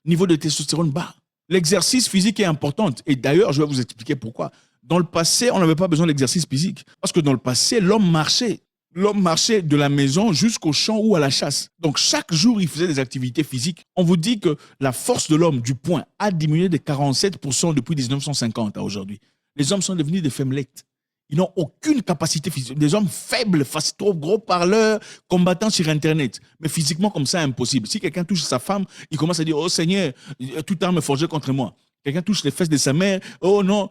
niveau de testostérone bas. L'exercice physique est important. Et d'ailleurs, je vais vous expliquer pourquoi. Dans le passé, on n'avait pas besoin d'exercice physique. Parce que dans le passé, l'homme marchait. L'homme marchait de la maison jusqu'au champ ou à la chasse. Donc, chaque jour, il faisait des activités physiques. On vous dit que la force de l'homme, du poing, a diminué de 47% depuis 1950 à aujourd'hui. Les hommes sont devenus des femmelettes. Ils n'ont aucune capacité physique. Des hommes faibles, trop gros parleurs, combattants sur Internet. Mais physiquement, comme ça, impossible. Si quelqu'un touche sa femme, il commence à dire « Oh Seigneur, toute arme est forgée contre moi ». Quelqu'un touche les fesses de sa mère, « Oh non,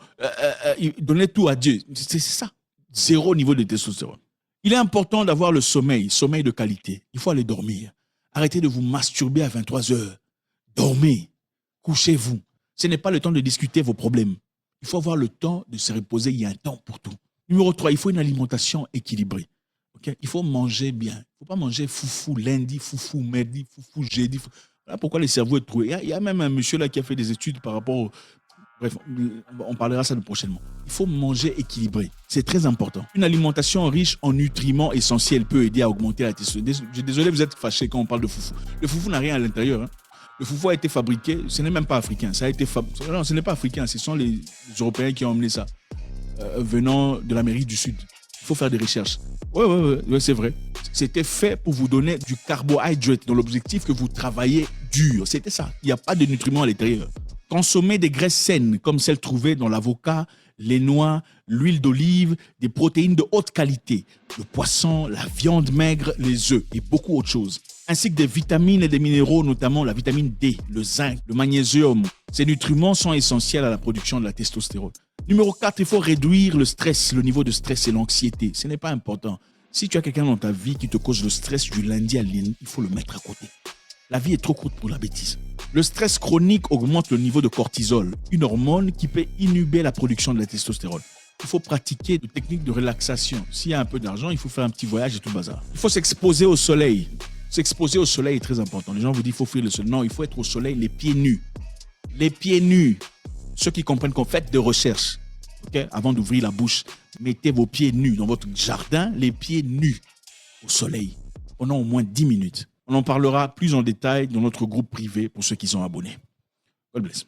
il donnait tout à Dieu ». C'est ça. Zéro niveau de testostérone. Il est important d'avoir le sommeil de qualité. Il faut aller dormir. Arrêtez de vous masturber à 23 heures. Dormez. Couchez-vous. Ce n'est pas le temps de discuter vos problèmes. Il faut avoir le temps de se reposer. Il y a un temps pour tout. Numéro 3, il faut une alimentation équilibrée. Okay? Il faut manger bien. Il ne faut pas manger foufou lundi, foufou mardi, foufou jeudi. Voilà pourquoi le cerveau est troué. Il y a même un monsieur là qui a fait des études par rapport au... Bref, on parlera ça prochainement. Il faut manger équilibré. C'est très important. Une alimentation riche en nutriments essentiels peut aider à augmenter la testostérone. Désolé, vous êtes fâchés quand on parle de foufou. Le foufou n'a rien à l'intérieur. Hein. Le foufou a été fabriqué, ce n'est même pas africain. Ça a été non, ce n'est pas africain. Ce sont les Européens qui ont emmené ça, venant de l'Amérique du Sud. Il faut faire des recherches. Oui, c'est vrai. C'était fait pour vous donner du carbohydrate dans l'objectif que vous travaillez dur. C'était ça. Il n'y a pas de nutriments à l'intérieur. Consommer des graisses saines comme celles trouvées dans l'avocat, les noix, l'huile d'olive, des protéines de haute qualité, le poisson, la viande maigre, les œufs et beaucoup autre chose. Ainsi que des vitamines et des minéraux, notamment la vitamine D, le zinc, le magnésium. Ces nutriments sont essentiels à la production de la testostérone. Numéro 4, il faut réduire le stress, le niveau de stress et l'anxiété. Ce n'est pas important. Si tu as quelqu'un dans ta vie qui te cause le stress du lundi à lundi, il faut le mettre à côté. La vie est trop courte pour la bêtise. Le stress chronique augmente le niveau de cortisol, une hormone qui peut inhiber la production de la testostérone. Il faut pratiquer des techniques de relaxation. S'il y a un peu d'argent, il faut faire un petit voyage et tout le bazar. Il faut s'exposer au soleil. S'exposer au soleil est très important. Les gens vous disent qu'il faut fuir le soleil. Non, il faut être au soleil les pieds nus. Les pieds nus. Ceux qui comprennent qu'on fait des recherches, okay? Avant d'ouvrir la bouche, mettez vos pieds nus dans votre jardin, les pieds nus au soleil pendant au moins 10 minutes. On en parlera plus en détail dans notre groupe privé pour ceux qui sont abonnés. God bless.